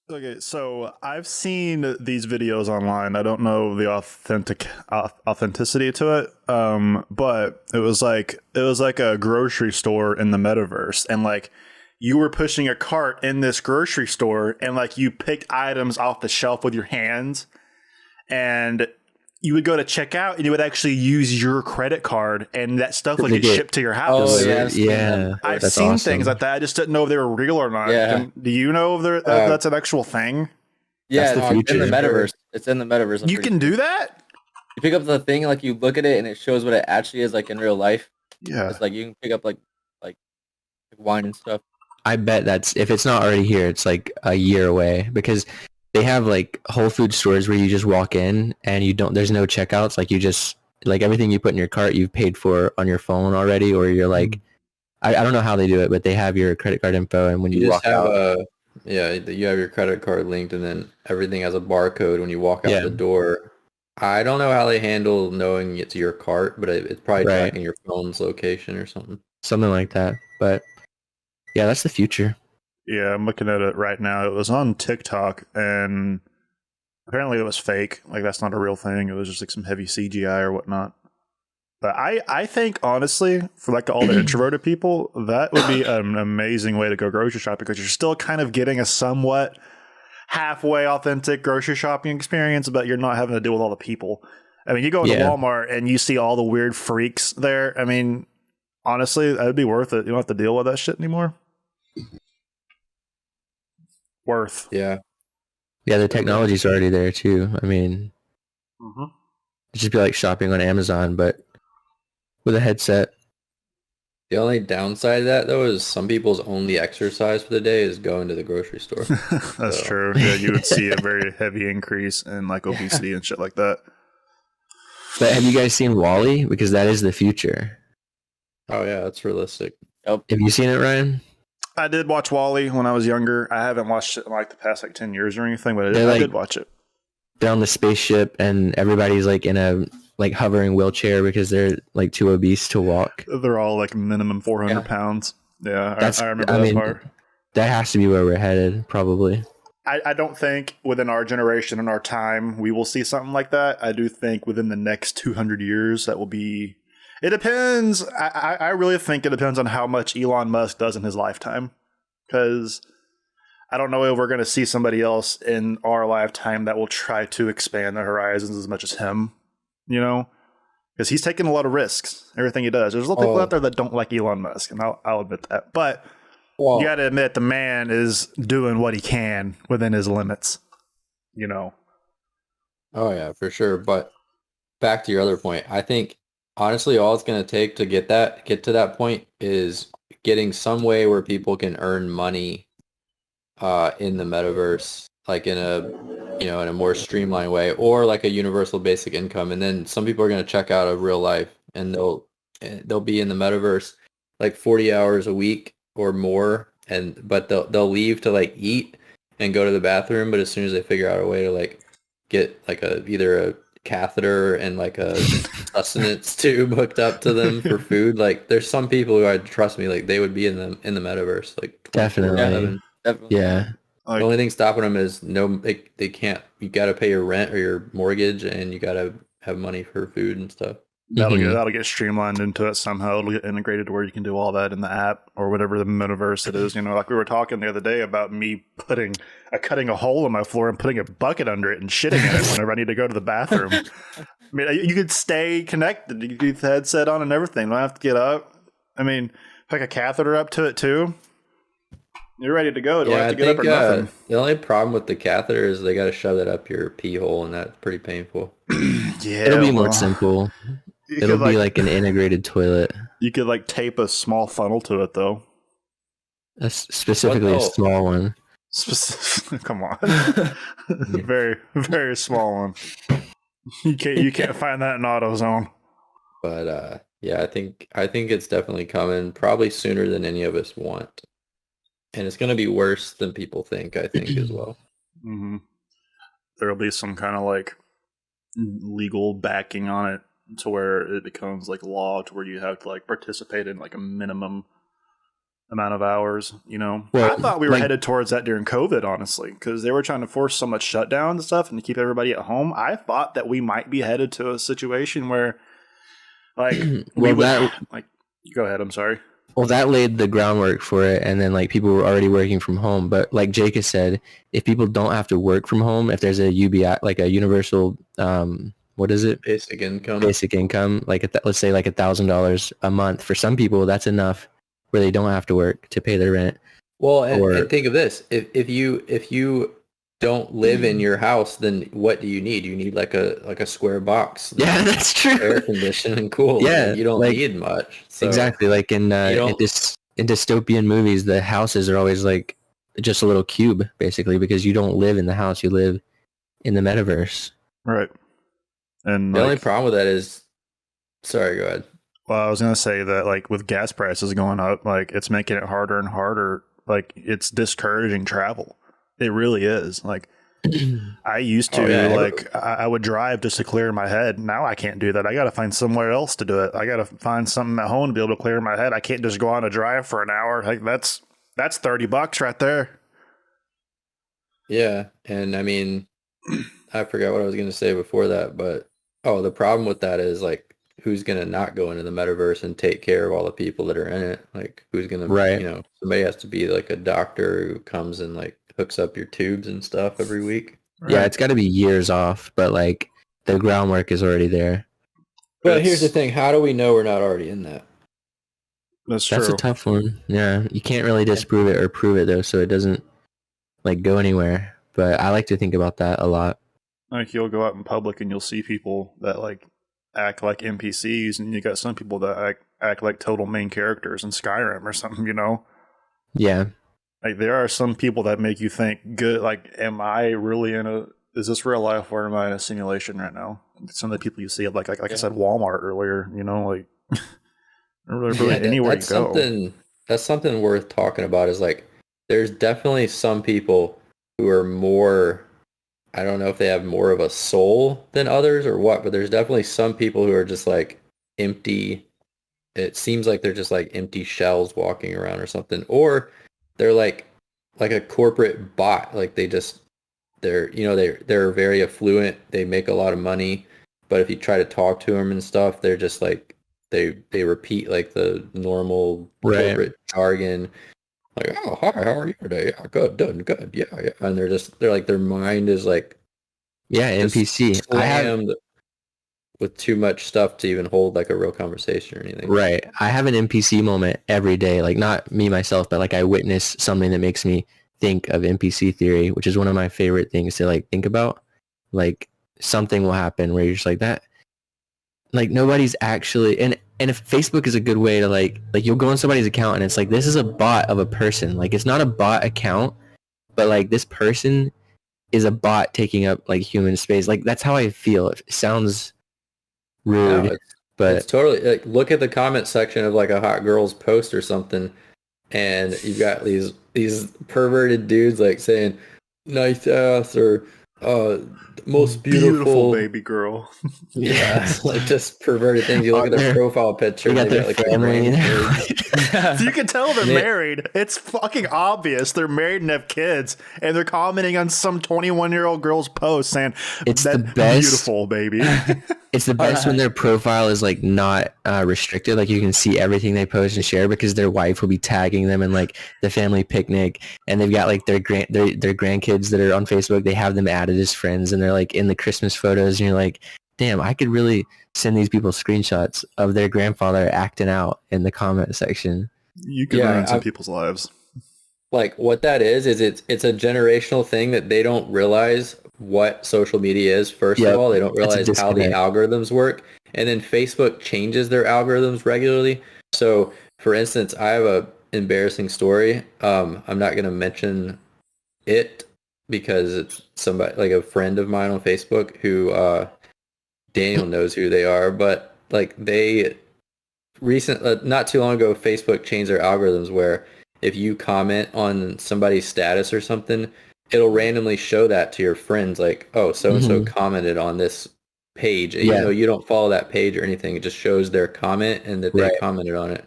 Okay, so I've seen these videos online. I don't know the authenticity to it, but it was like a grocery store in the metaverse, and like you were pushing a cart in this grocery store, and like you picked items off the shelf with your hands, and you would go to check out, and you would actually use your credit card, and that stuff would They get get shipped to your Oh house. yeah, delivered. I've seen that Yeah, before. I've that's seen things like awesome. that. I just didn't know if they were real or not. Yeah, Do you know if uh, that's an actual thing? That's yeah, the no, it's in the future. metaverse. It's in the metaverse. I'm You pretty can sure. do that? You pick up the thing, like you look at it, and it shows what it actually is like in real life. Yeah. It's like you can pick up like wine and stuff. I bet that's if it's not already here, it's like a year away because they have like Whole Food stores where you just walk in and you don't. There's no checkouts. Like you just like everything you put in your cart, you've paid for on your phone already, or you're like, I don't know how they do it, but they have your credit card info, and when You you just walk have out, you have your credit card linked, and then everything has a barcode when you walk out yeah, the door. I don't know how they handle knowing it's your cart, but it's probably right, tracking your phone's location or something. something like that. But yeah, that's the future. Yeah, I'm looking at it right now. It was on TikTok, and apparently it was fake. Like, that's not a real thing. It was just like some heavy CGI or whatnot. But I think, honestly, for like all the introverted people, that would be an amazing way to go grocery shopping because you're still kind of getting a somewhat halfway authentic grocery shopping experience, but you're not having to deal with all the people. I mean, you go into Yeah, Walmart and you see all the weird freaks there. I mean, honestly, that would be worth it. You don't have to deal with that shit anymore. Worth. Yeah, yeah, the technology's already there too. I mean, Mm-hmm. it'd just be like shopping on Amazon, but with a headset. the only downside of that though is some people's only exercise for the day is going to the grocery store. That's So true. Yeah, you would see a very heavy increase in like Yeah. obesity and shit like that. But have you guys seen Wally? Because that is the future. oh yeah, that's realistic. Have you seen it, Ryan? I did watch Wally when I was younger. I haven't watched it in like the past like 10 years or anything, but They're I like did watch it. they're on the spaceship and everybody's like in a like hovering wheelchair because they're like too obese to walk. They're all like minimum 400 Yeah. pounds. Yeah, That's I remember I that mean part. that has to be where we're headed, probably. I don't think within our generation and our time we will see something like that. I do think within the next 200 years that will be. It depends. I really think it depends on how much Elon Musk does in his lifetime. Because I don't know if we're going to see somebody else in our lifetime that will try to expand their horizons as much as him, you know? Because he's taking a lot of risks, everything he does. There's a lot of people out there that don't like Elon Musk, and I'll admit that. But Well, you got to admit the man is doing what he can within his limits, you know? oh yeah, for sure. But back to your other point, I think honestly all it's gonna take to get to that point is getting some way where people can earn money in the metaverse, like in a in a more streamlined way, or like a universal basic income. And then some people are gonna check out of real life and they'll be in the metaverse like 40 hours a week or more, and but they'll leave to like eat and go to the bathroom, but as soon as they figure out a way to like get like either a catheter and like a sustenance tube hooked up to them for food. Like there's some people who I trust me, like they would be in the metaverse like Definitely. 24/7. Definitely. Yeah. The only thing stopping them is they can't. You got to pay your rent or your mortgage, and you got to have money for food and stuff. Mhm. That'll get streamlined into it somehow. It'll get integrated to where you can do all that in the app or whatever the metaverse it is. You know, like we were talking the other day about me cutting a hole in my floor and putting a bucket under it and shitting in it whenever I need to go to the bathroom. I mean, you could stay connected. You could keep the headset on and everything. Don't have to get up. I mean, hook a catheter up to it too. You're ready to go. Don't Yeah, have I to get up think or nothing. the only problem with the catheter is they got to shove that up your pee hole, and that's pretty painful. Yeah, It'll be more well, simple. you It'll could be like an integrated toilet. you could like tape a small funnel to it though. Specifically a What? Oh. small one. Come on, very very small one. You can't find that in AutoZone. But yeah, I think it's definitely coming, probably sooner than any of us want, and it's going to be worse than people think. I think as well. Mm-hmm. There'll be some kind of like legal backing on it to where it becomes like law to where you have to like participate in like a minimum amount of hours. Well, I thought we were like- headed towards that during COVID, honestly, because they were trying to force so much shutdown and stuff and to keep everybody at home. I thought that we might be headed to a situation where, like, we would like. You go ahead. I'm sorry. Well, that laid the groundwork for it, and then like people were already working from home. But like Jake has said, if people don't have to work from home, if there's a UBI, like a universal, what is it? Basic income. Basic income, like let's say like $1,000 a month. For some people, that's enough where they don't have to work to pay their rent. Well, and think of this: if you don't live in your house, then what do you need? You need like a square box. Yeah, that's true. Air conditioned and cool. Yeah, you don't like, need much. So exactly, like in dystopian movies, the houses are always like just a little cube, basically, because you don't live in the house; you live in the metaverse. Right. And the only problem with that is, sorry, go ahead. Well, I was gonna say that like with gas prices going up, like it's making it harder and harder. Like it's discouraging travel. It really is. Like I used to I would drive just to clear my head. Now I can't do that. I got to find somewhere else to do it. I got to find something at home to be able to clear my head. I can't just go on a drive for an hour. Like that's $30 right there. Yeah, and I mean, I forgot what I was going to say before that, but the problem with that is like, who's going to not go into the metaverse and take care of all the people that are in it? Like, who's going to, somebody has to be like a doctor who comes and like hooks up your tubes and stuff every week. Right. Yeah, it's got to be years off, but like the groundwork is already there. But here's the thing: how do we know we're not already in that? That's true. That's a tough one. Yeah, you can't really disprove it or prove it though, so it doesn't like go anywhere. But I like to think about that a lot. Like you'll go out in public and you'll see people that like act like NPCs, and you got some people that act like total main characters in Skyrim or something. Yeah. Like there are some people that make you think, good, like, am I really is this real life or am I in a simulation right now? Some of the people you see, like I said, Walmart earlier, like really anywhere you go. That's something worth talking about is like, there's definitely some people who are more, I don't know if they have more of a soul than others or what, but there's definitely some people who are just like empty. It seems like they're just like empty shells walking around or something. Or they're like a corporate bot. Like they're very affluent. They make a lot of money, but if you try to talk to them and stuff, they're just like they repeat like the normal corporate jargon. Like, oh, hi, how are you today? Yeah, good, yeah. And they're like their mind is like NPC. Slammed with too much stuff to even hold like a real conversation or anything. Right. I have an NPC moment every day. Like not me myself, but like I witness something that makes me think of NPC theory, which is one of my favorite things to like think about. Like something will happen where you're just like that. Like nobody's actually, and if Facebook is a good way to like you'll go on somebody's account and it's like, this is a bot of a person. Like it's not a bot account, but like this person is a bot taking up like human space. Like that's how I feel. It sounds rude, but it's totally like, look at the comment section of like a hot girl's post or something, and you've got these perverted dudes like saying nice ass or most beautiful baby girl. Yeah, it's like just perverted things. You look at their profile picture, they got like family. You can tell they're married. It's fucking obvious they're married and have kids, and they're commenting on some 21-year-old girl's post saying, "It's the best, beautiful baby." It's the best when their profile is like not restricted. Like you can see everything they post and share because their wife will be tagging them in like the family picnic, and they've got like their grandkids that are on Facebook. They have them added as friends, and they're like in the Christmas photos, and you're like, damn, I could really send these people screenshots of their grandfather acting out in the comment section. You could ruin some people's lives. Like what that is it's a generational thing that they don't realize what social media is. First of all, they don't realize how the algorithms work. And then Facebook changes their algorithms regularly. So for instance, I have a embarrassing story. I'm not going to mention it because it's somebody like a friend of mine on Facebook who Daniel knows who they are, but like they not too long ago, Facebook changed their algorithms where if you comment on somebody's status or something, it'll randomly show that to your friends, like, oh, so-and-so commented on this page. Even though you don't follow that page or anything, it just shows their comment and that they commented on it.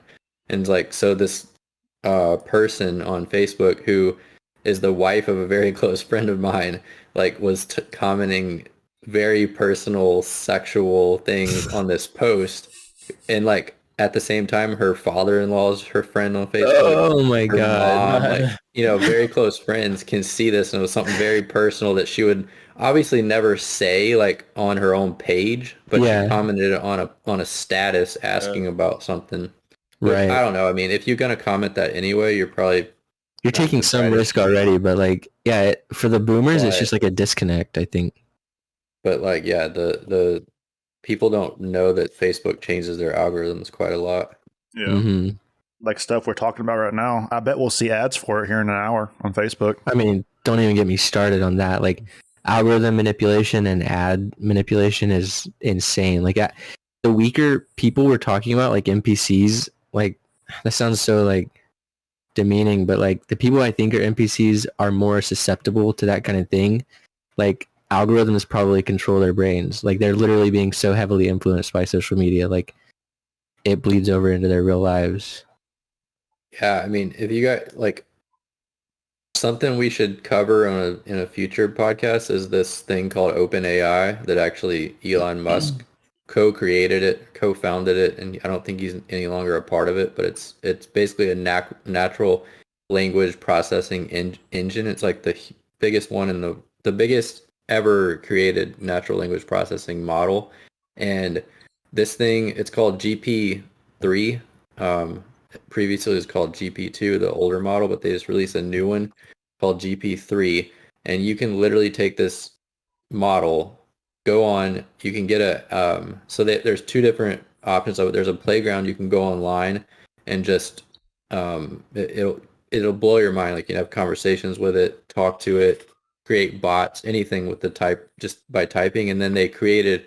And it's like, so this person on Facebook who is the wife of a very close friend of mine, like was commenting very personal sexual things on this post, and like at the same time her father-in-law is her friend on Facebook, Oh my her god. mom, like, you know, very close friends can see this, and it was something very personal that she would obviously never say like on her own page, but she Yeah, commented on a status asking about something, which I right. don't know. I mean, if you're gonna comment that anyway, you're probably You're not taking the some brightest risk mind. already, but like, yeah, for the boomers, it's just But like a disconnect, I think. like yeah, the people don't know that Facebook changes their algorithms quite a lot. Yeah. Hmm. Like stuff we're talking about right now. I bet we'll see ads for it here in an hour on Facebook. I mean, don't even get me started on that. Like, algorithm manipulation and ad manipulation is insane. Like, the weaker people we're talking about, like NPCs, like, that sounds so like demeaning, but like the people I think are NPCs are more susceptible to that kind of thing. Like, algorithms probably control their brains. Like, they're literally being so heavily influenced by social media. Like, it bleeds over into their real lives. Yeah, I mean, if you got like something we should cover on in a future podcast is this thing called OpenAI that actually Elon Musk co-created it, co-founded it, and I don't think he's any longer a part of it, but it's basically a natural language processing engine. It's like the biggest one in the biggest ever created natural language processing model. And this thing, it's called GP3. Previously it was called GP2, the older model, but they just released a new one called GP3, and you can literally take this model, go on, you can get there's two different options of it. There's a playground, you can go online and just it'll blow your mind. Like, you can have conversations with it, talk to it, create bots, anything with the type just by typing. And then they created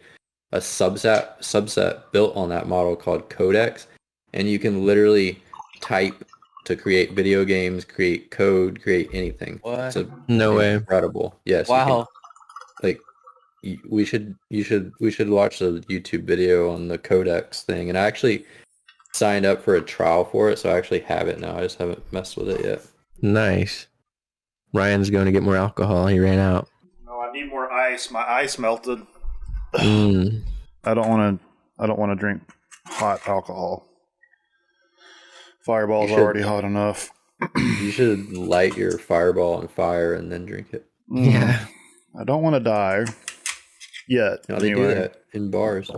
a subset built on that model called Codex, and you can literally type to create video games, create code, create anything. What? It's No way. incredible. Yes, you can, Wow. like, we should watch the YouTube video on the Codex thing. And I actually signed up for a trial for it, so I actually have it now. I just haven't messed with it yet. Nice. Ryan's going to get more alcohol. He ran out. No, I need more ice. My ice melted. Mm. I don't want to drink hot alcohol. Fireball's You should- already hot enough. You should light your fireball on fire and then drink it. Yeah. I don't want to die yet. Now they do anyway. that in bars.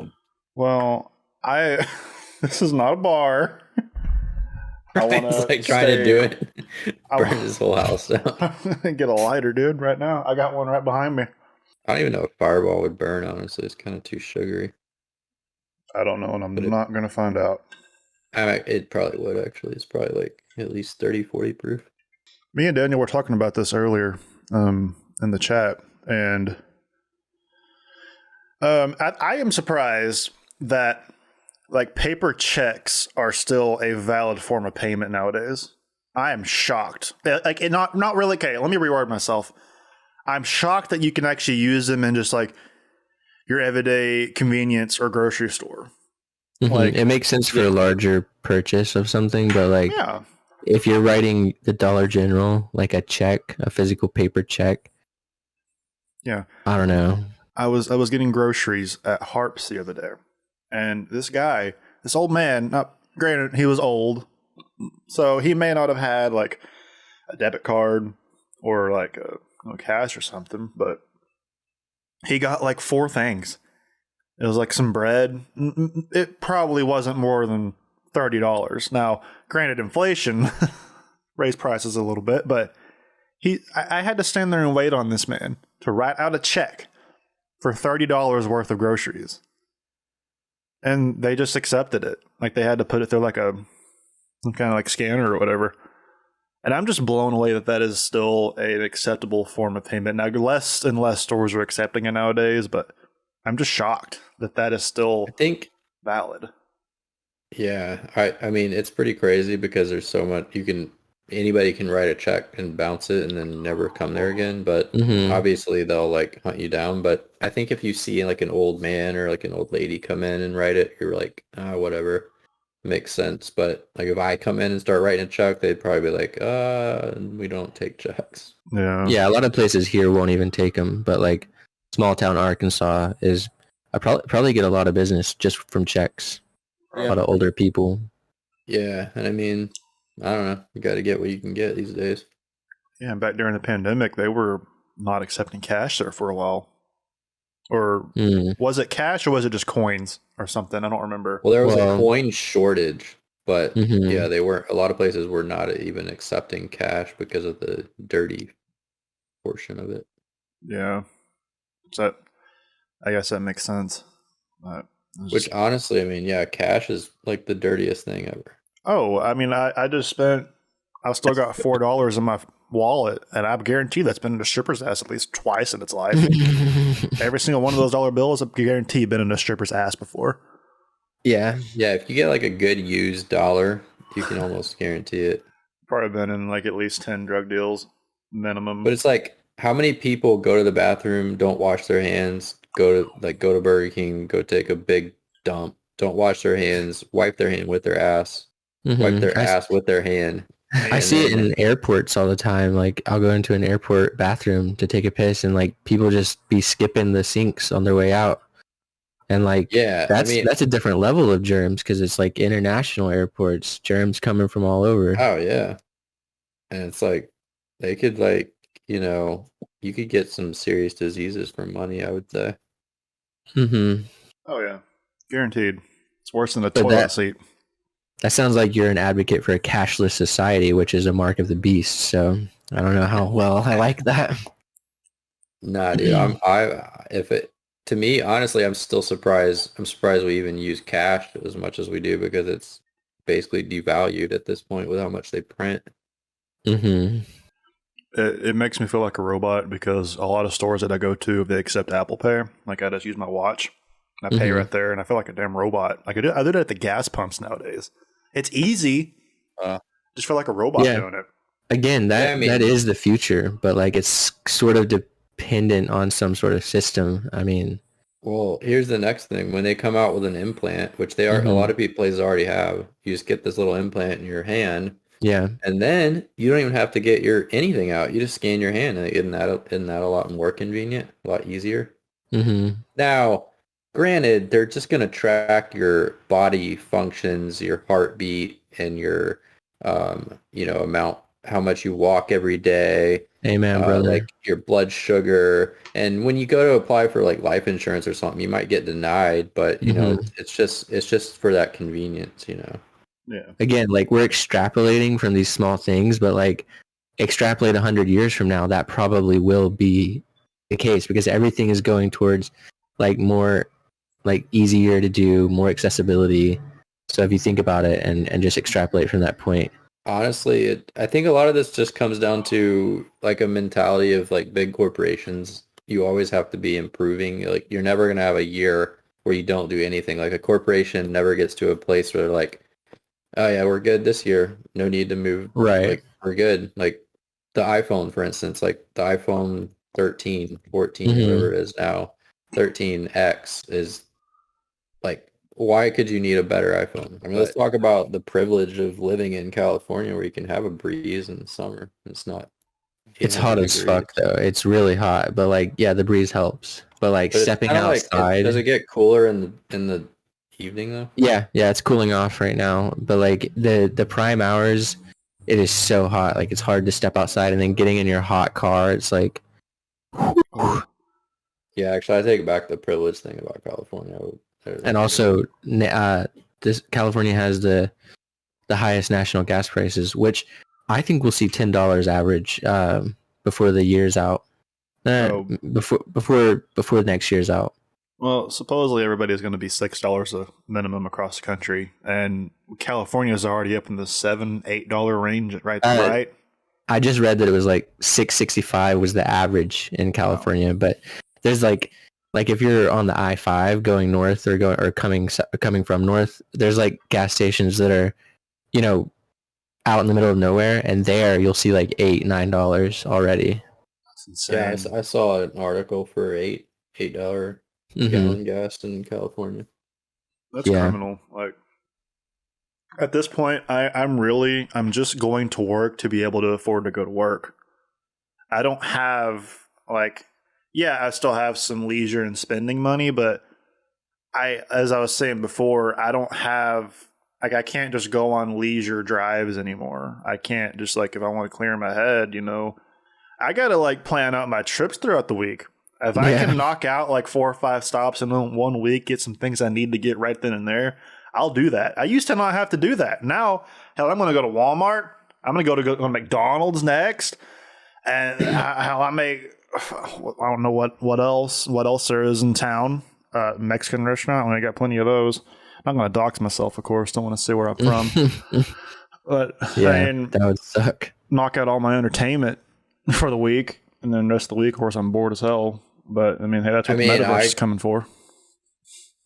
Well, this is not a bar. I want He's like trying to do it. I Burn wa- his whole house down. Get a lighter, dude, right now. I got one right behind me. I don't even know if fireball would burn, honestly. It's kind of too sugary. I don't know, and I'm But not going to find out. It probably would, actually. It's probably like at least 30, 40 proof. Me and Daniel were talking about this earlier in the chat, and I am surprised that like paper checks are still a valid form of payment nowadays. I am shocked. Like, not really. Okay, let me reword myself. I'm shocked that you can actually use them in just like your everyday convenience or grocery store. Mhm. Like- it makes sense for a larger purchase of something, but like Yeah, if you're writing the Dollar General, like a check, a physical paper check. Yeah. I don't know. I was getting groceries at Harps the other day, and this old man. Now, granted, he was old, so he may not have had like a debit card or like cash or something, but he got like 4 things. It was like some bread. It probably wasn't more than $30. Now, granted, inflation raised prices a little bit, but I had to stand there and wait on this man to write out a check for $30 worth of groceries. And they just accepted it. Like, they had to put it through like a kind of like scanner or whatever. And I'm just blown away that is still an acceptable form of payment. Now, less and less stores are accepting it nowadays, but I'm just shocked that is still I think, valid. yeah, I mean, it's pretty crazy because there's so much anybody can write a check and bounce it and then never come there again. But Mhm. obviously they'll like hunt you down. But I think if you see like an old man or like an old lady come in and write it, you're like, whatever. makes sense. But like if I come in and start writing a check, they'd probably be like, we don't take checks. Yeah. Yeah, a lot of places here won't even take them, but like small town Arkansas is I probably get a lot of business just from checks. A Yeah. lot of older people. Yeah, and I mean, I don't know. You got to get what you can get these days. Yeah, and back during the pandemic, they were not accepting cash there for a while. Or was it cash or was it just coins or something? I don't remember. Well, there was Well, a coin shortage, but Mhm. yeah, they weren't. A lot of places were not even accepting cash because of the dirty portion of it. Yeah. So I guess that makes sense. But Which honestly, I mean, yeah, cash is like the dirtiest thing ever. oh, I mean, I just spent. I still got $4 in my wallet, and I'm guaranteed that's been in a stripper's ass at least twice in its life. Every single one of those dollar bills, I'm guaranteed been in a stripper's ass before. Yeah. Yeah, if you get like a good used dollar, you can almost guarantee it. Probably been in like at least 10 drug deals minimum. But it's like, how many people go to the bathroom, don't wash their hands, go to Burger King, go take a big dump, don't wash their hands, wipe their hand with their ass, wipe their ass with their hand. I see it in airports all the time. Like I'll go into an airport bathroom to take a piss and like people just be skipping the sinks on their way out. And like Yeah, that's a different level of germs because it's like international airports, germs coming from all over. Oh yeah. And it's like they could like, you could get some serious diseases from money, I would say. Mm-hmm. Oh yeah, guaranteed. It's worse than a But toilet seat. That sounds like you're an advocate for a cashless society, which is a mark of the beast. So I don't know how well I like that. Nah, dude, to me, honestly, I'm still surprised. I'm surprised we even use cash as much as we do because it's basically devalued at this point with how much they print. Mm-hmm. It makes me feel like a robot because a lot of stores that I go to, they accept Apple Pay. Like I just use my watch, and I pay right there, and I feel like a damn robot. Like I do it at the gas pumps nowadays. It's easy. Just feel like a robot doing it. Again, that is the future, but like it's sort of dependent on some sort of system. I mean, well, here's the next thing. When they come out with an implant, which they are, a lot of places already have, you just get this little implant in your hand. Yeah. And then you don't even have to get anything out. You just scan your hand, and isn't that a lot more convenient, a lot easier? Mm-hmm. Now, granted, they're just going to track your body functions, your heartbeat, and your, amount, how much you walk every day. Amen, brother. Like your blood sugar. And when you go to apply for like life insurance or something, you might get denied, but it's just for that convenience, Yeah. Again, like we're extrapolating from these small things, but like extrapolate 100 years from now, that probably will be the case because everything is going towards like more like easier to do, more accessibility. So if you think about it and just extrapolate from that point. Honestly, I think a lot of this just comes down to like a mentality of like big corporations. You always have to be improving. Like you're never going to have a year where you don't do anything. Like a corporation never gets to a place where they're like, oh yeah, we're good this year. No need to move. Right. Like we're good. Like the iPhone, for instance, like the iPhone 13, 14, whatever it is now, 13X is like, why could you need a better iPhone? I mean, let's talk about the privilege of living in California where you can have a breeze in the summer. It's hot as fuck though. It's really hot, but like, yeah, the breeze helps. But like stepping outside. Does it get cooler in the evening though? Yeah, it's cooling off right now. But like the prime hours, it is so hot. Like it's hard to step outside, and then getting in your hot car, it's like. Yeah, actually, I take back the privilege thing about California. And also, this California has the highest national gas prices, which I think we'll see $10 average before the year's out. Before next year's out. Well, supposedly everybody is going to be $6 a minimum across the country, and California is already up in the $7-8 range, right? I just read that it was like $6.65 was the average in California, but there's like if you're on the I-5 going north or coming from north, there's like gas stations that are, out in the middle of nowhere, and there you'll see like $8-9 already. That's insane. Yeah, I saw an article for $8 gallon gas in California. That's criminal. Like, At this point, I'm just going to work to be able to afford to go to work. I don't have like, yeah, I still have some leisure and spending money, but as I was saying before, I don't have like I can't just go on leisure drives anymore. I can't just like if I want to clear my head, I gotta like plan out my trips throughout the week. If I Yeah. can knock out like 4 or 5 stops in one week, get some things I need to get right then and there, I'll do that. I used to not have to do that. Now, hell, I'm going to go to Walmart. I'm going to go to McDonald's next, and how I make I don't know what else there is in town. Mexican restaurant. I got plenty of those. I'm not going to dox myself, of course. Don't want to say where I'm from, but Yeah, I mean, that would suck. knock out all my entertainment for the week, and then the rest of the week, of course, I'm bored as hell. But I mean, hey, that's what the metaverse is coming for.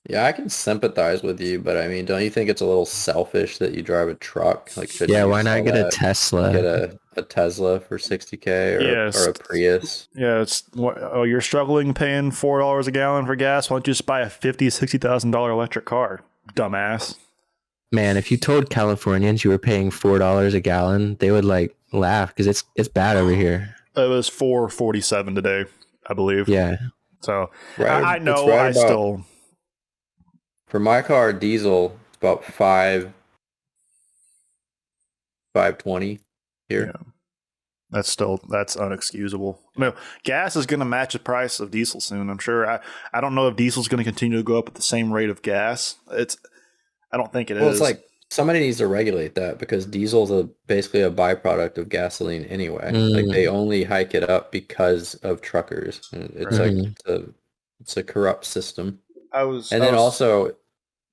Yeah, I can sympathize with you, but I mean, don't you think it's a little selfish that you drive a truck? Like, should Yeah, you why not sell get a that, Tesla? get a Tesla for 60K or Yes. a Prius? Yeah, you're struggling paying $4 a gallon for gas. Why don't you just buy a $50,000-$60,000 electric car, dumbass? Man, if you told Californians you were paying $4 a gallon, they would like laugh because it's bad over here. It was $4.47 today, I believe. Yeah. So Right, I it's know right I about, still. for my car, diesel, it's about 520 here. Yeah. That's unexcusable. No, gas is going to match the price of diesel soon. I'm sure. I don't know if diesel's going to continue to go up at the same rate of gas. I don't think it is. Well, it's like somebody needs to regulate that because diesel's basically a byproduct of gasoline anyway. Like they only hike it up because of truckers. And it's Right. like it's a corrupt system.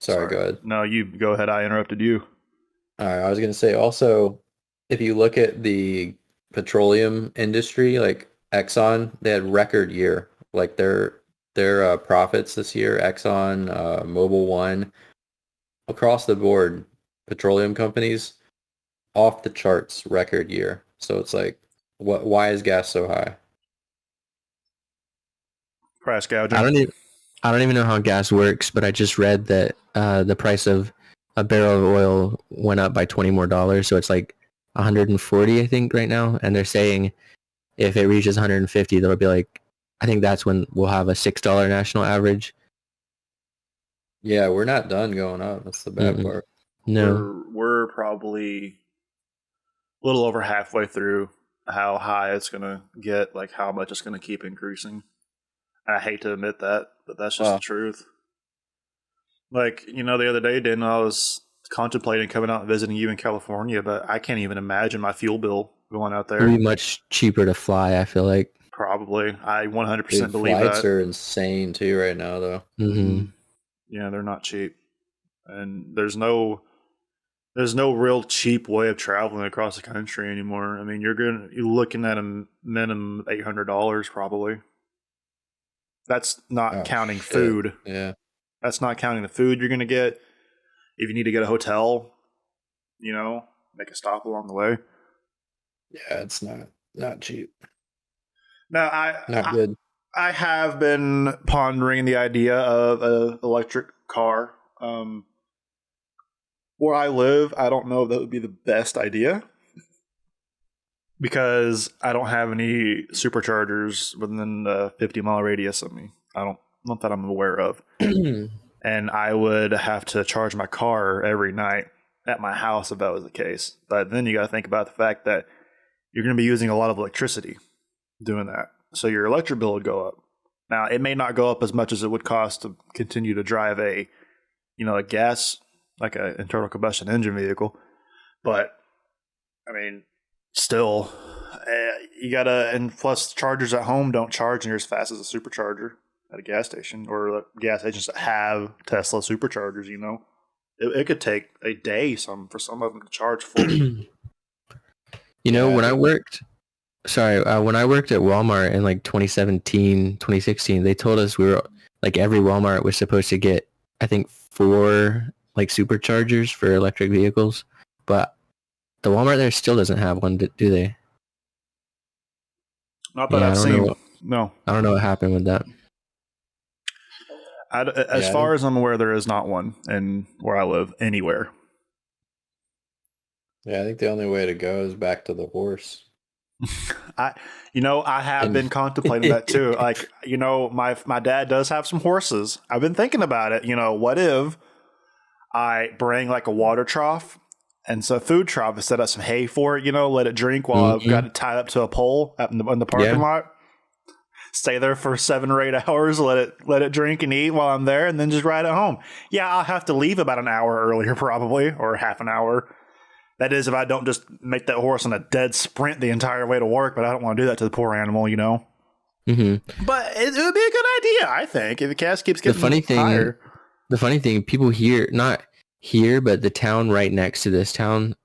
Sorry, Go ahead. No, you go ahead. I interrupted you. All right, I was going to say also, if you look at the petroleum industry, like Exxon, they had record year. Like their profits this year, Exxon, Mobil One, across the board, petroleum companies off the charts record year. So it's like, why is gas so high? Price gouging. I don't even know how gas works, but I just read that the price of a barrel of oil went up by $20 more, so it's like 140, I think, right now. And they're saying if it reaches 150, that'll be like, I think that's when we'll have a $6 national average. Yeah, we're not done going up. That's the bad part. No, We're probably a little over halfway through how high it's going to get, like how much it's going to keep increasing. I hate to admit that, but that's just the truth. Like, the other day, Dan, I was contemplating coming out and visiting you in California, but I can't even imagine my fuel bill going out there. it'll be much cheaper to fly, I feel like. Probably. I 100% Dude, believe flights that. are insane too right now, though. Mm-hmm. Yeah, they're not cheap. And there's no real cheap way of traveling across the country anymore. I mean, you're looking at a minimum $800 probably. That's not counting food. Yeah. That's not counting the food you're going to get. If you need to get a hotel, make a stop along the way. Yeah, it's not cheap. No, Not good. I have been pondering the idea of an electric car. Where I live, I don't know if that would be the best idea because I don't have any superchargers within a 50-mile radius of me. Not that I'm aware of. And I would have to charge my car every night at my house if that was the case. But then you got to think about the fact that you're going to be using a lot of electricity doing that. So your electric bill would go up. Now, it may not go up as much as it would cost to continue to drive a gas, like an internal combustion engine vehicle. But, I mean, still, you got to, and plus chargers at home don't charge near as fast as a supercharger at a gas station or gas stations that have Tesla superchargers, It could take a day for some of them to charge full. When I worked at Walmart in like 2017, 2016, they told us we were like every Walmart was supposed to get, I think, 4 like superchargers for electric vehicles, but the Walmart there still doesn't have one, do they? Not that I've seen. No. I don't know what happened with that. As far as I'm aware, there is not one in where I live anywhere. Yeah, I think the only way to go is back to the horse. I have And been contemplating that too. Like, my dad does have some horses. I've been thinking about it. What if I bring like a water trough and so food trough and set up some hay for it, let it drink while I've got Mhm. it tied up to a pole out in the parking Yeah. lot. Stay there for 7 or 8 hours, let it drink and eat while I'm there, and then just ride it home. Yeah, I'll have to leave about an hour earlier probably, or half an hour. That is if I don't just make that horse on a dead sprint the entire way to work, but I don't want to do that to the poor animal, hmm But it would be a good idea, I think, if the cast keeps The getting funny thing, higher. people here, not here, but the town right next to this town,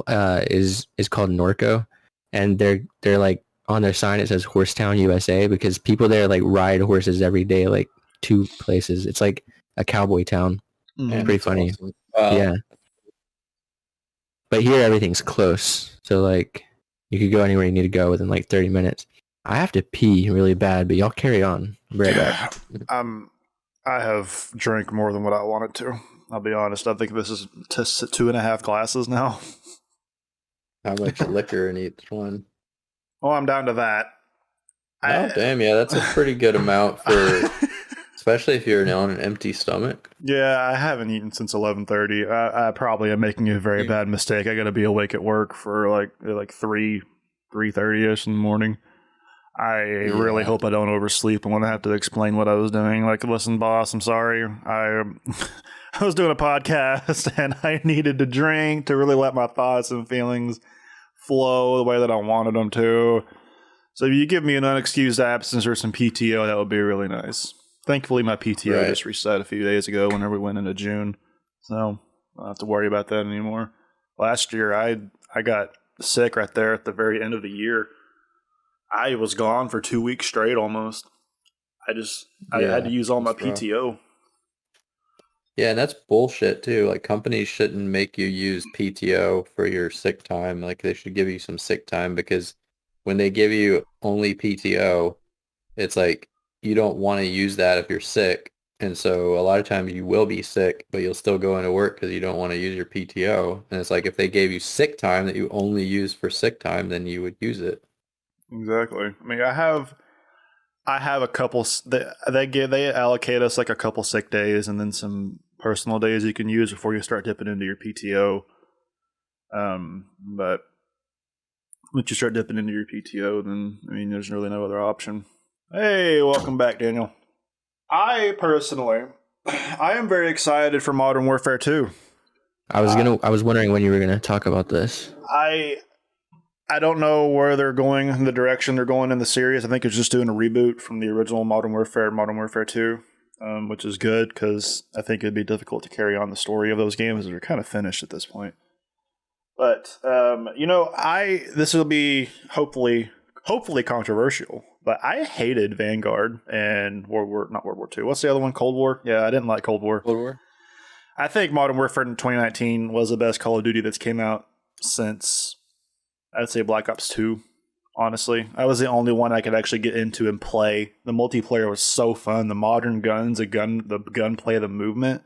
is called Norco, and they're like on their sign it says Horsetown USA because people there like ride horses every day, like to places. It's like a cowboy town. Mhm. and Pretty it's funny. awesome. Yeah, but here everything's close, so like you could go anywhere you need to go within like 30 minutes. I have to pee really bad, but y'all carry on. I'll be right back. I have drank more than what I wanted to. I'll be honest. I think this is 2.5 glasses now. How much liquor in each one? Well, I'm down to that. Oh, damn, yeah, that's a pretty good amount for, especially if you're on an empty stomach. Yeah, I haven't eaten since 11:30. I probably am making a very bad mistake. I got to be awake at work for like 3:30ish in the morning. I really hope I don't oversleep and want to have to explain what I was doing. Like, listen, boss, I'm sorry. I was doing a podcast and I needed to drink to really let my thoughts and feelings flow the way that I wanted them to. So if you give me an unexcused absence or some PTO, that would be really nice. Thankfully, my PTO Right. just reset a few days ago whenever we went into June. So I don't have to worry about that anymore. Last year, I got sick right there at the very end of the year. I was gone for 2 weeks straight almost. I had to use all my that's rough. PTO. Yeah, and that's bullshit too. Like companies shouldn't make you use PTO for your sick time. Like they should give you some sick time because when they give you only PTO, it's like you don't want to use that if you're sick. And so a lot of times you will be sick, but you'll still go into work because you don't want to use your PTO. And it's like if they gave you sick time that you only use for sick time, then you would use it. Exactly. I mean, I have a couple. They allocate us like a couple sick days and then some personal days you can use before you start dipping into your PTO. But once you start dipping into your PTO, then I mean, there's really no other option. Hey, welcome back, Daniel. I personally, I am very excited for Modern Warfare 2. I was wondering when you were gonna talk about this. I don't know where they're going, in the direction they're going in the series. I think it's just doing a reboot from the original Modern Warfare 2, which is good because I think it'd be difficult to carry on the story of those games. They're kind of finished at this point. But this will be hopefully controversial. But I hated Vanguard and not World War II. What's the other one? Cold War. Yeah, I didn't like Cold War. Cold War. I think Modern Warfare in 2019 was the best Call of Duty that's came out since, I'd say, Black Ops 2, honestly. I was the only one I could actually get into and play. The multiplayer was so fun. The modern guns, the gunplay, the movement.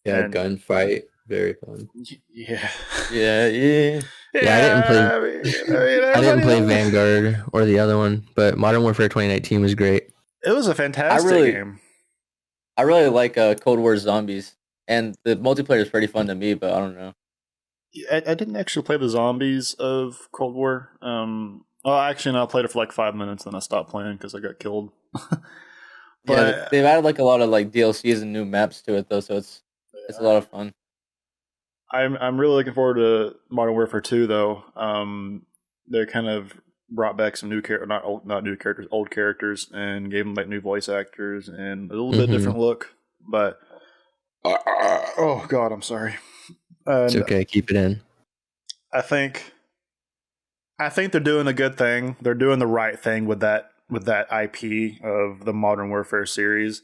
Yeah, And- gunfight, very fun. Yeah. Yeah. Yeah, I didn't play- I didn't play everybody- Vanguard or the other one, but Modern Warfare 2019 was great. It was a fantastic game. I really like Cold War Zombies, and the multiplayer is pretty fun to me. But I don't know. I didn't actually play the zombies of Cold War. Actually, no, I played it for like 5 minutes, then I stopped playing because I got killed. Yeah, they've added like a lot of like DLCs and new maps to it though, so it's a lot of fun. I'm really looking forward to Modern Warfare 2 though. They kind of brought back some new not new characters, old characters, and gave them like new voice actors and a little bit different look. But oh god, I'm sorry. It's okay, keep it in. I think they're doing a good thing. They're doing the right thing with that IP of the Modern Warfare series,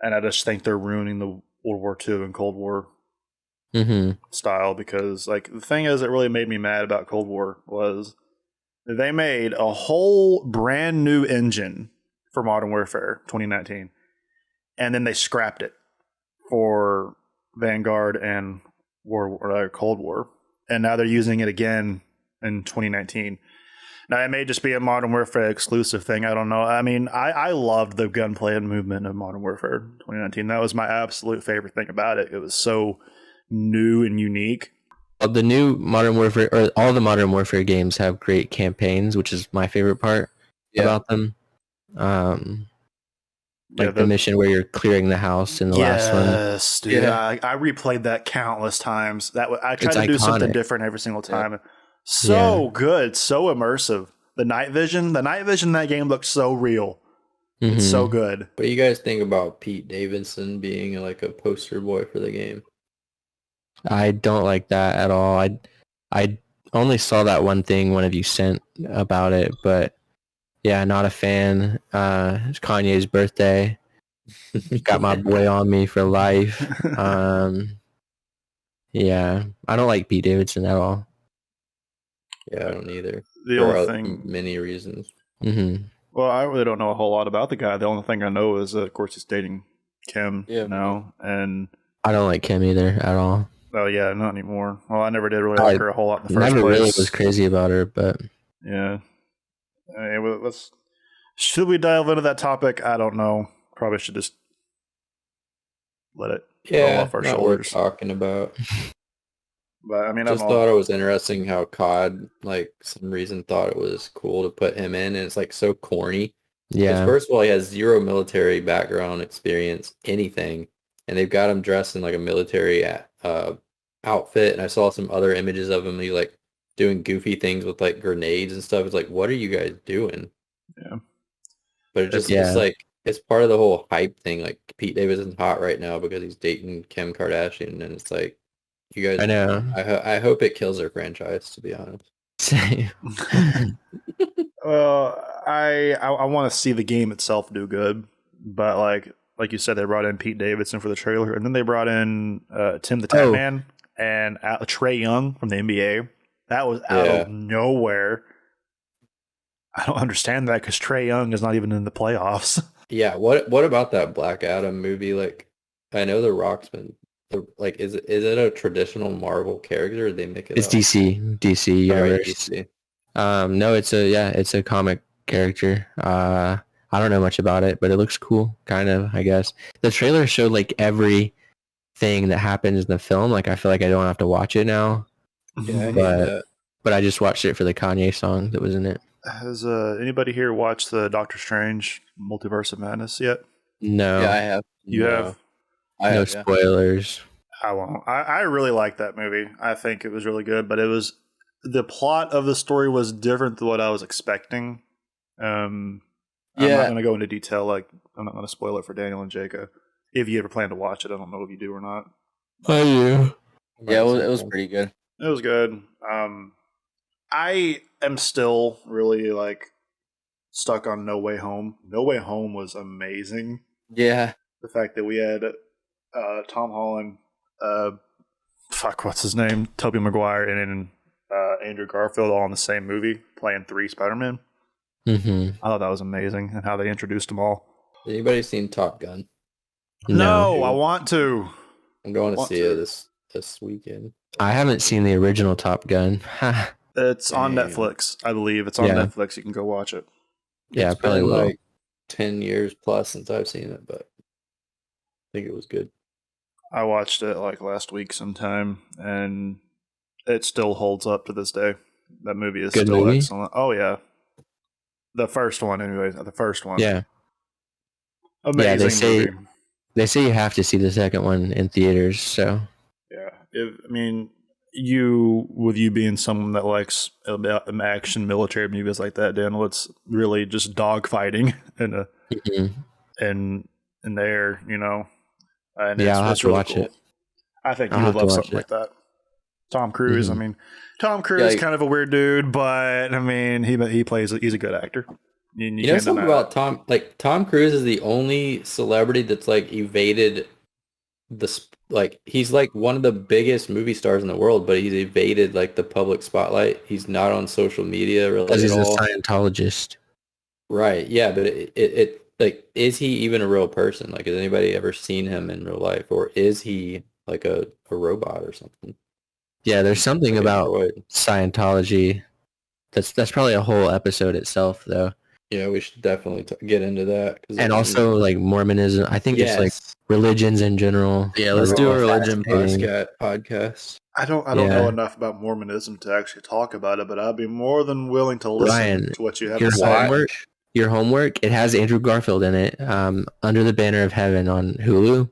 and I just think they're ruining the World War II and Cold War style because, like, the thing is that really made me mad about Cold War was they made a whole brand new engine for Modern Warfare 2019, and then they scrapped it for Vanguard and Cold War. and now they're using it again in 2019. Now, it may just be a Modern Warfare exclusive thing. I don't know. I mean, I loved the gunplay and movement of Modern Warfare 2019. That was my absolute favorite thing about it. It was so new and unique. The new Modern Warfare, or all the Modern Warfare games, have great campaigns, which is my favorite part about them. Like the mission where you're clearing the house in the last one. Yes, dude. Yeah. I replayed that countless times. I tried to do something different every single time. So good, so immersive. The night vision in that game looks so real. Mm-hmm. It's so good. What do you guys think about Pete Davidson being like a poster boy for the game? I don't like that at all. I only saw that one thing one of you sent about it, but yeah, not a fan. It's Kanye's birthday. Got my boy on me for life. Yeah, I don't like Pete Davidson at all. Yeah, I don't either. The only thing, many reasons. Mm-hmm. Well, I really don't know a whole lot about the guy. The only thing I know is that, of course, he's dating Kim now, and I don't like Kim either at all. Oh yeah, not anymore. Well, I never did really like her a whole lot in the first place. Never really was crazy about her, but yeah. Should we dive into that topic? I don't know. Probably should just let it roll off our shoulders. Talking about. But I mean, I thought it was interesting how COD, like, some reason thought it was cool to put him in, and it's like so corny. Yeah. First of all, he has zero military background experience, anything, and they've got him dressed in like a military outfit. And I saw some other images of him. He like doing goofy things with like grenades and stuff. It's like, what are you guys doing? Yeah. But it's like it's part of the whole hype thing. Like Pete Davidson's hot right now because he's dating Kim Kardashian, and it's like, you guys. I know. I hope it kills their franchise, to be honest. Same. Well, I want to see the game itself do good, but like you said, they brought in Pete Davidson for the trailer, and then they brought in Tim the Tap Man and Trae Young from the NBA. That was out of nowhere. I don't understand that because Trae Young is not even in the playoffs. Yeah, what about that Black Adam movie? Like, I know The Rock's been like, is it a traditional Marvel character? Or did they make it? It's DC universe. DC. No, it's a comic character. I don't know much about it, but it looks cool, kind of, I guess. The trailer showed like everything that happens in the film. Like, I feel like I don't have to watch it now. Yeah, but I just watched it for the Kanye song that was in it. Has anybody here watched the Doctor Strange Multiverse of Madness yet? No. Yeah, I have. You have? No spoilers. I won't. I really liked that movie. I think it was really good, but the plot of the story was different than what I was expecting. I'm not going to go into detail. Like, I'm not going to spoil it for Daniel and Jacob. If you ever plan to watch it, I don't know if you do or not. I do. Yeah, it was pretty good. It was good. I am still really like stuck on No Way Home. No Way Home was amazing. Yeah. The fact that we had Tom Holland, what's his name? Tobey Maguire and Andrew Garfield all in the same movie playing 3 Spider-Man. Mm-hmm. I thought that was amazing and how they introduced them all. Has anybody seen Top Gun? No, I want to. I'm going to see it this weekend. I haven't seen the original Top Gun. It's on Netflix, I believe. It's on Netflix. You can go watch it. Yeah, it's probably been will. Like 10 years plus since I've seen it, but I think it was good. I watched it like last week sometime, and it still holds up to this day. That movie is good still movie? Excellent. Oh, yeah. The first one, anyways. The first one. Yeah. Amazing movie. They say you have to see the second one in theaters, so. Yeah. You being someone that likes action military movies like that, Daniel, it's really just dogfighting in the air, you know. And I'll have to really watch cool. it. I think you would love something like that. Tom Cruise. I mean, Tom Cruise is kind of a weird dude, but I mean, he's a good actor. You know something about Tom? Like, Tom Cruise is the only celebrity that's like evaded he's like one of the biggest movie stars in the world, but he's evaded like the public spotlight. He's not on social media really because he's at all. A Scientologist. Right. Yeah, but it like, is he even a real person? Like, has anybody ever seen him in real life, or is he like a robot or something? Yeah, there's something about Scientology. That's probably a whole episode itself, though. Yeah, we should definitely get into that. And also like Mormonism. I think just like religions in general. Yeah, let's do a religion podcast. I don't know enough about Mormonism to actually talk about it, but I'd be more than willing to listen to what you have to say. Your homework, it has Andrew Garfield in it. Under the Banner of Heaven on Hulu.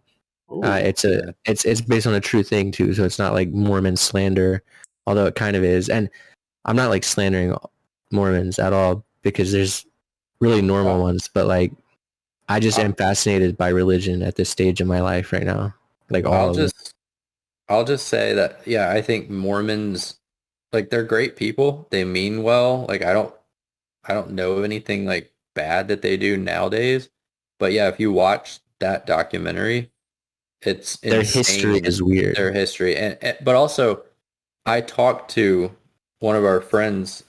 Ooh, it's based on a true thing too, so it's not like Mormon slander, although it kind of is. And I'm not like slandering Mormons at all because there's really normal ones, but like I just am fascinated by religion at this stage of my life right now. Like I'll just say that I think Mormons, like, they're great people. They mean well. Like I don't know of anything like bad that they do nowadays. But yeah, if you watch that documentary, it's their insane. History is weird. Their history, but also, I talked to one of our friends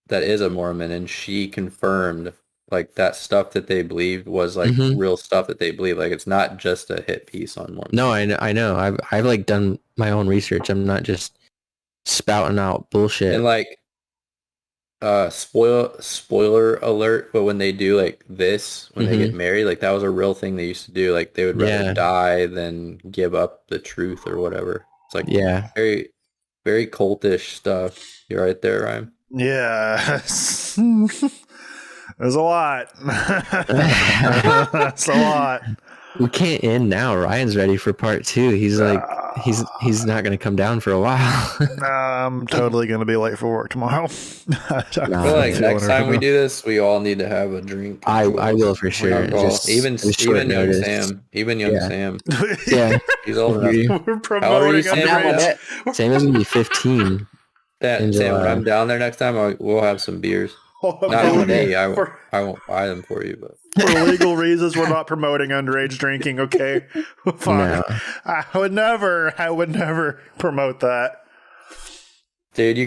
that is a Mormon, and she confirmed like that stuff that they believed was like real stuff that they believe. Like it's not just a hit piece on Mormon. No, I know. I've like done my own research. I'm not just spouting out bullshit. And like, spoiler alert, but when they do like this, when they get married, like that was a real thing they used to do. Like they would rather die than give up the truth or whatever. It's like very, very cultish stuff. You're right there, Ryan. Yeah. There's a lot. That's a lot. We can't end now. Ryan's ready for part 2. He's like, he's not going to come down for a while. I'm totally going to be late for work tomorrow. I feel like next time we do this, we all need to have a drink. I will for sure. Even young Sam. Even young Sam. Yeah. He's old enough. We're promoting Sam is going to be 15. Sam, when I'm down there next time, we'll have some beers. Not for me. I won't buy them for you, but for legal reasons, we're not promoting underage drinking. Okay, fine. No. I would never promote that. Dude,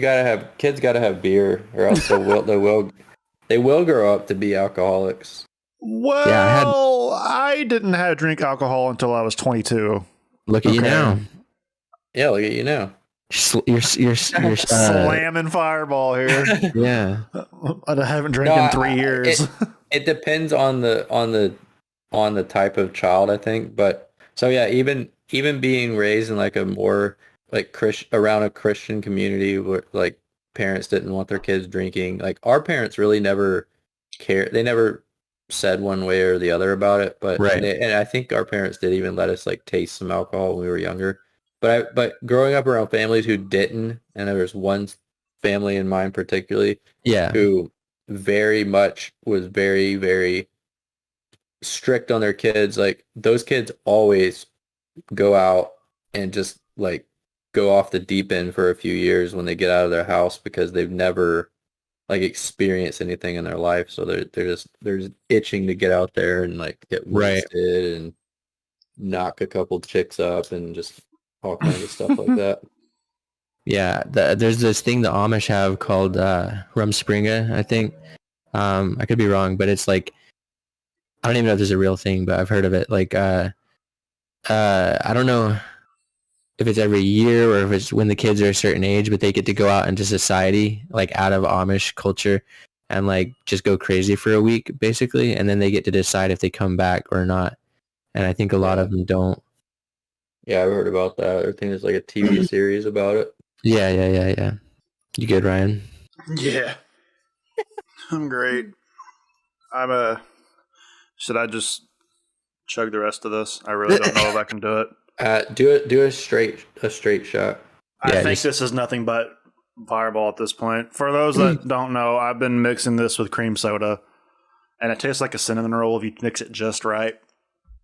kids gotta have beer, or else they will grow up to be alcoholics. Well, I didn't drink alcohol until I was 22. Look at you now. Yeah, look at you now. You're slamming Fireball here. Yeah, I haven't drank in 3 years. It depends on the type of child, I think. But so yeah, even being raised in like a more like around a Christian community where like parents didn't want their kids drinking. Like our parents really never cared. They never said one way or the other about it. But and I think our parents did even let us like taste some alcohol when we were younger. But growing up around families who didn't, and there was one family in mind particularly, who very much was very, very strict on their kids. Like those kids always go out and just like go off the deep end for a few years when they get out of their house because they've never like experienced anything in their life. So they're just itching to get out there and like get wasted and knock a couple chicks up and just all kinds of stuff like that. Yeah, there's this thing the Amish have called Rumspringa, I think. I could be wrong, but it's like, I don't even know if there's a real thing, but I've heard of it. Like, I don't know if it's every year or if it's when the kids are a certain age, but they get to go out into society, like out of Amish culture, and like just go crazy for a week, basically, and then they get to decide if they come back or not. And I think a lot of them don't. Yeah, I've heard about that. I think there's like a TV series about it. Yeah. You good, Ryan? Yeah. I'm great. Should I just chug the rest of this? I really don't know if I can do it. Do a straight shot. I think this is nothing but Fireball at this point. For those that don't know, I've been mixing this with cream soda, and it tastes like a cinnamon roll if you mix it just right.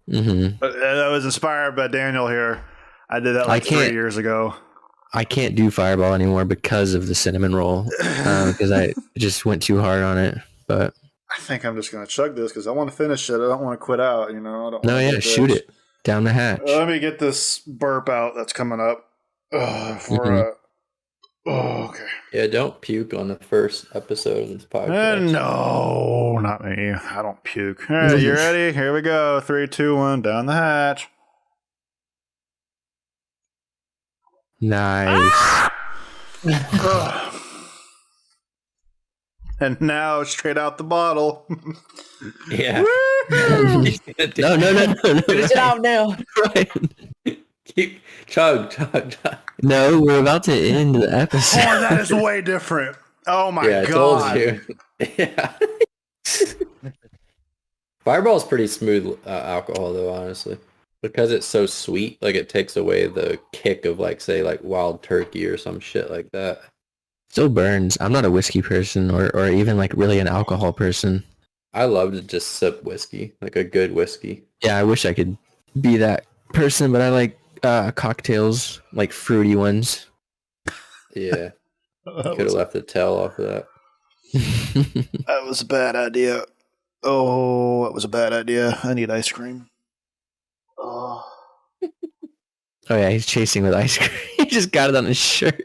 Mm-hmm. I was inspired by Daniel here. I did that 3 years ago. I can't do Fireball anymore because of the cinnamon roll, because I just went too hard on it. But I think I'm just going to chug this because I want to finish it. I don't want to quit out, shoot it down the hatch. Let me get this burp out that's coming up. Okay. Yeah, don't puke on the first episode of this podcast. No, not me. I don't puke. All right, you ready? Here we go. 3, 2, 1, down the hatch. Nice. Ugh. And now, straight out the bottle. Yeah. No. Finish it out now. Ryan. Keep chug. No, we're about to end the episode. Oh, that is way different. Oh my Yeah, I god. told you. Yeah. Fireball's pretty smooth alcohol though, honestly. Because it's so sweet, like it takes away the kick of like say like wild turkey or some shit like that. Still burns. I'm not a whiskey person or even like really an alcohol person. I love to just sip whiskey, like a good whiskey. Yeah, I wish I could be that person, but I like cocktails, like fruity ones. Yeah. Could have left the tail off of that. That was a bad idea. Oh, that was a bad idea. I need ice cream. Oh. Oh yeah, he's chasing with ice cream. He just got it on his shirt.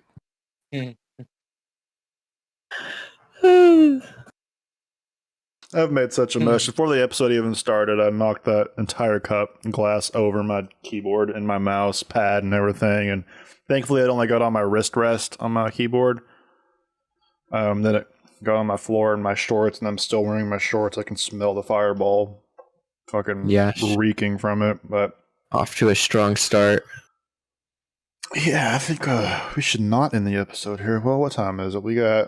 I've made such a mess. Before the episode even started, I knocked that entire cup and glass over my keyboard and my mouse pad and everything. And thankfully, it only got on my wrist rest on my keyboard. Then it got on my floor and my shorts, and I'm still wearing my shorts. I can smell the fireball fucking reeking from it. But off to a strong start. yeah, I think we should not end the episode here. Well, what time is it? I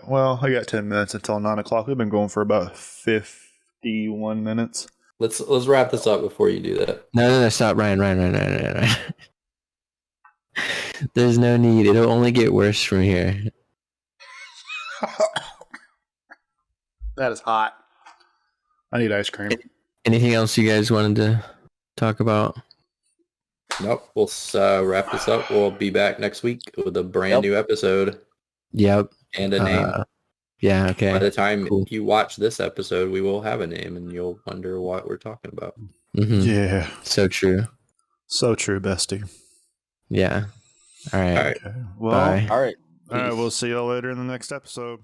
got 10 minutes until 9 o'clock. We've been going for about 51 minutes. Let's wrap this up before you do that. No, stop, Ryan. There's no need. It'll only get worse from here. That is hot. I need ice cream. Anything else you guys wanted to talk about? Nope. We'll wrap this up. We'll be back next week with a brand new episode. Yep. And a name. Yeah, okay. By the time you watch this episode, we will have a name and you'll wonder what we're talking about. Mm-hmm. Yeah. So true. So true, bestie. Yeah. All right. Okay. Well, bye. All right. All right, we'll see y'all later in the next episode.